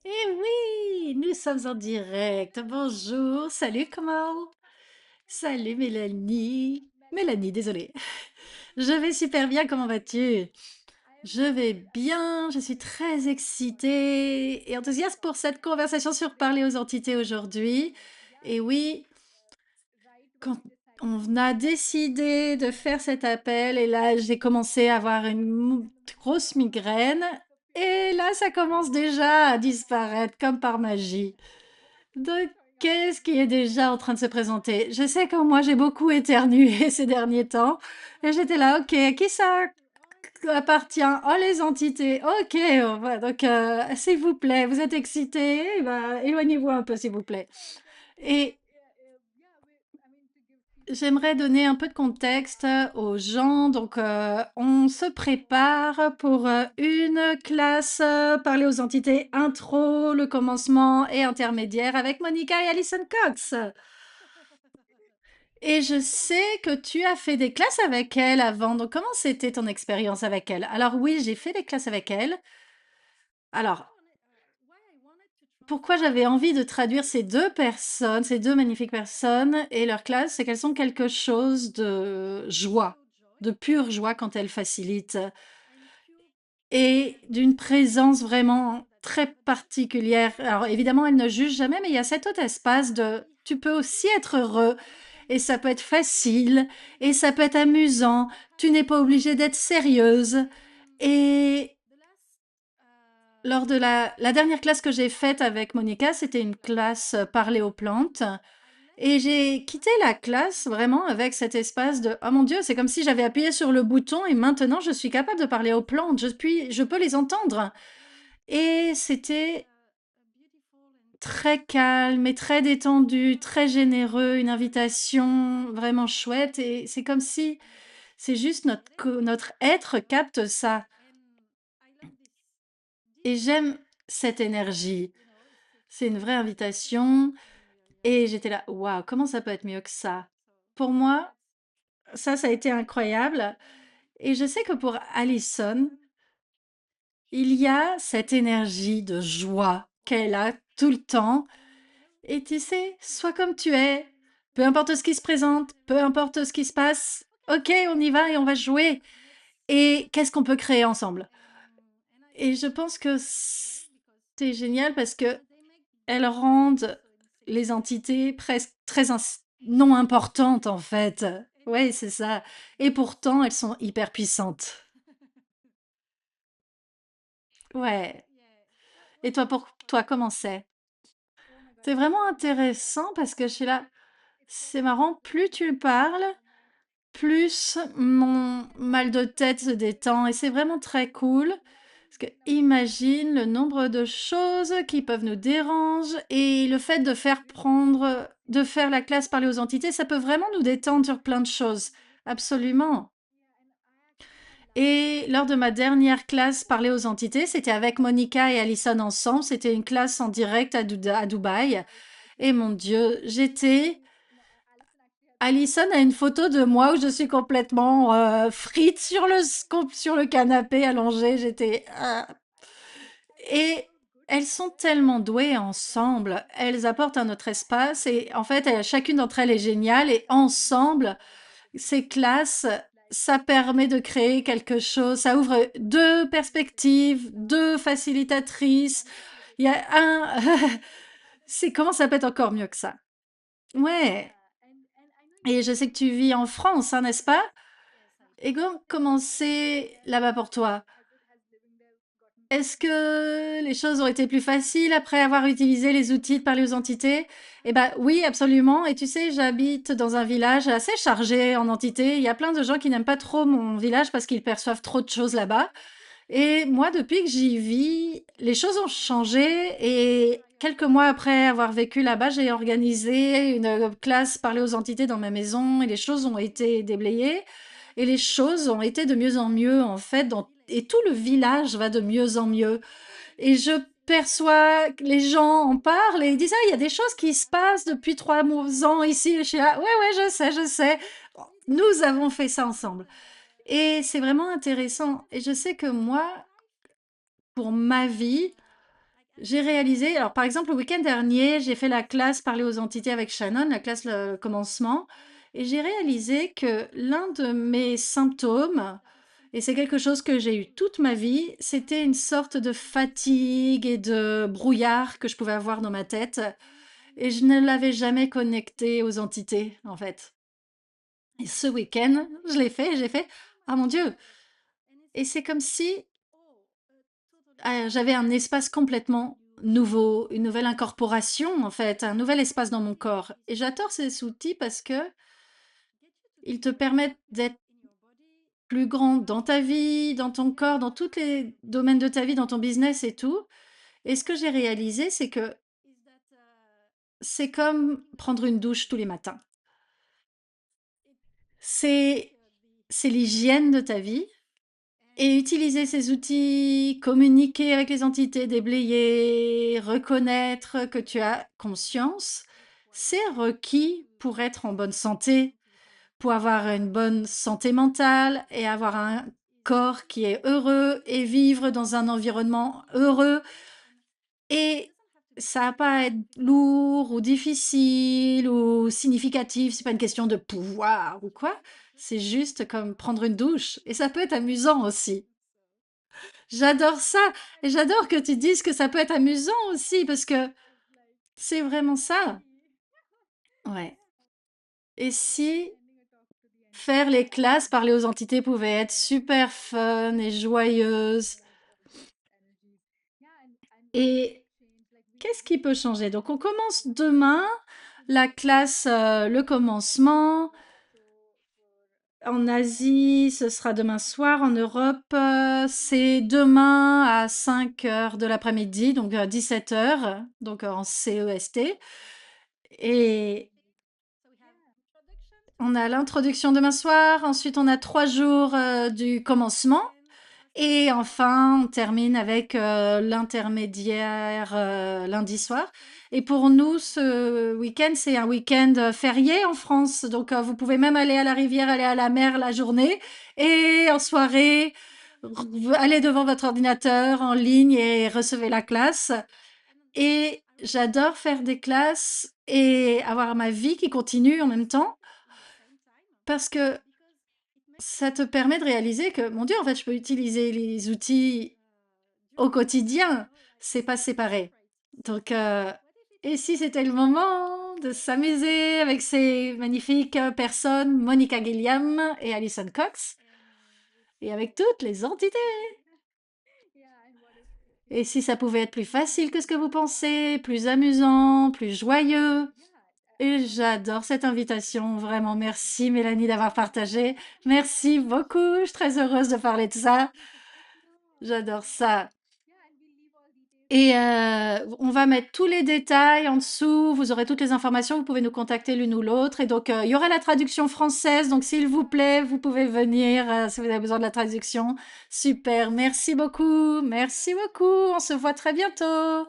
Eh oui, nous sommes en direct. Bonjour, salut, comment? Salut Mélanie. Mélanie, désolée. Je vais super bien, comment vas-tu? Je vais bien, je suis très excitée et enthousiaste pour cette conversation sur parler aux entités aujourd'hui. Et oui, quand on a décidé de faire cet appel, et là j'ai commencé à avoir une grosse migraine, et là ça commence déjà à disparaître comme par magie. Donc, qu'est-ce qui est déjà en train de se présenter? Je sais que moi, j'ai beaucoup éternué ces derniers temps. Et j'étais là, ok, à qui ça appartient? Oh, les entités. Ok, donc, s'il vous plaît, vous êtes excités? Eh ben, éloignez-vous un peu, s'il vous plaît. Et j'aimerais donner un peu de contexte aux gens. Donc, on se prépare pour une classe parler aux entités intro, le commencement et intermédiaire avec Monica et Alison Cox. Et je sais que tu as fait des classes avec elle avant. Donc, comment c'était ton expérience avec elle? Alors, oui, j'ai fait des classes avec elle. Alors, pourquoi j'avais envie de traduire ces deux personnes, ces deux magnifiques personnes et leur classe, c'est qu'elles sont quelque chose de joie, de pure joie quand elles facilitent et d'une présence vraiment très particulière. Alors, évidemment, elles ne jugent jamais, mais il y a cet autre espace de tu peux aussi être heureux et ça peut être facile et ça peut être amusant. Tu n'es pas obligé d'être sérieuse. Et lors de la dernière classe que j'ai faite avec Monica, c'était une classe parler aux plantes. Et j'ai quitté la classe vraiment avec cet espace de oh mon Dieu, c'est comme si j'avais appuyé sur le bouton et maintenant je suis capable de parler aux plantes. Je peux les entendre. Et c'était très calme et très détendu, très généreux, une invitation vraiment chouette. Et c'est comme si c'est juste notre être capte ça. Et j'aime cette énergie. C'est une vraie invitation. Et j'étais là, waouh, comment ça peut être mieux que ça? Pour moi, ça a été incroyable. Et je sais que pour Alison, il y a cette énergie de joie qu'elle a tout le temps. Et tu sais, sois comme tu es, peu importe ce qui se présente, peu importe ce qui se passe, ok, on y va et on va jouer. Et qu'est-ce qu'on peut créer ensemble? Et je pense que c'est génial parce que elles rendent les entités presque très non importantes en fait. Ouais, c'est ça. Et pourtant, elles sont hyper puissantes. Ouais. Et toi, pour toi, comment c'est? C'est vraiment intéressant parce que je suis là. C'est marrant, plus tu parles, plus mon mal de tête se détend et c'est vraiment très cool. Parce que imagine le nombre de choses qui peuvent nous déranger et le fait de faire la classe parler aux entités, ça peut vraiment nous détendre sur plein de choses. Absolument. Et lors de ma dernière classe parler aux entités, c'était avec Monica et Alison ensemble. C'était une classe en direct à Dubaï. Et mon Dieu, Alison a une photo de moi où je suis complètement frite sur sur le canapé allongée. Et elles sont tellement douées ensemble. Elles apportent un autre espace et en fait, chacune d'entre elles est géniale et ensemble, ces classes, ça permet de créer quelque chose. Ça ouvre deux perspectives, deux facilitatrices. Il y a un... c'est comment ça peut être encore mieux que ça? Ouais. Et je sais que tu vis en France, hein, n'est-ce pas? Et comment c'est là-bas pour toi? Est-ce que les choses ont été plus faciles après avoir utilisé les outils de parler aux entités? Eh ben oui, absolument. Et tu sais, j'habite dans un village assez chargé en entités. Il y a plein de gens qui n'aiment pas trop mon village parce qu'ils perçoivent trop de choses là-bas. Et moi, depuis que j'y vis, les choses ont changé. Et quelques mois après avoir vécu là-bas, j'ai organisé une classe parler aux entités dans ma maison et les choses ont été déblayées. Et les choses ont été de mieux en mieux, en fait, et tout le village va de mieux en mieux. Et je perçois que les gens en parlent et ils disent, ah, il y a des choses qui se passent depuis 3 ans ici. Et je suis là, ouais, ouais, je sais, je sais. Nous avons fait ça ensemble. Et c'est vraiment intéressant. Et je sais que moi, pour ma vie, J'ai réalisé, alors par exemple, le week-end dernier, j'ai fait la classe Parler aux entités avec Shannon, la classe le commencement, et j'ai réalisé que l'un de mes symptômes, et c'est quelque chose que j'ai eu toute ma vie, c'était une sorte de fatigue et de brouillard que je pouvais avoir dans ma tête, et je ne l'avais jamais connecté aux entités, en fait. Et ce week-end, je l'ai fait et j'ai fait: «Ah mon Dieu!» Et c'est comme si j'avais un espace complètement nouveau, une nouvelle incorporation en fait, un nouvel espace dans mon corps et j'adore ces outils parce que ils te permettent d'être plus grand dans ta vie, dans ton corps, dans tous les domaines de ta vie, dans ton business et tout et ce que j'ai réalisé, c'est que c'est comme prendre une douche tous les matins. C'est c'est l'hygiène de ta vie. Et utiliser ces outils, communiquer avec les entités, déblayer, reconnaître que tu as conscience, c'est requis pour être en bonne santé, pour avoir une bonne santé mentale et avoir un corps qui est heureux et vivre dans un environnement heureux. Et ça n'a pas à être lourd ou difficile ou significatif, c'est pas une question de pouvoir ou quoi, c'est juste comme prendre une douche et ça peut être amusant aussi. J'adore ça et j'adore que tu dises que ça peut être amusant aussi parce que c'est vraiment ça. Ouais. Et si faire les classes, parler aux entités pouvait être super fun et joyeuse et qu'est-ce qui peut changer? Donc on commence demain la classe, le commencement. En Asie, ce sera demain soir. En Europe, c'est demain à 5 heures de l'après-midi, donc 17 heures, donc en CEST. Et on a l'introduction demain soir, ensuite on a 3 jours, du commencement et enfin on termine avec, l'intermédiaire, lundi soir et pour nous ce week-end, c'est un week-end, férié en France donc vous pouvez même aller à la rivière, aller à la mer la journée et en soirée, aller devant votre ordinateur en ligne et recevez la classe et j'adore faire des classes et avoir ma vie qui continue en même temps parce que ça te permet de réaliser que, mon Dieu, en fait, je peux utiliser les outils au quotidien. C'est pas séparé. Donc, et si c'était le moment de s'amuser avec ces magnifiques personnes, Monica Gilliam et Alison Cox, et avec toutes les entités. Et si ça pouvait être plus facile que ce que vous pensez, plus amusant, plus joyeux. Et j'adore cette invitation, vraiment. Merci Mélanie d'avoir partagé. Merci beaucoup. Je suis très heureuse de parler de ça. J'adore ça. Et on va mettre tous les détails en dessous. Vous aurez toutes les informations. Vous pouvez nous contacter l'une ou l'autre. Et donc, il y aura la traduction française. Donc, s'il vous plaît, vous pouvez venir si vous avez besoin de la traduction. Super. Merci beaucoup. Merci beaucoup. On se voit très bientôt.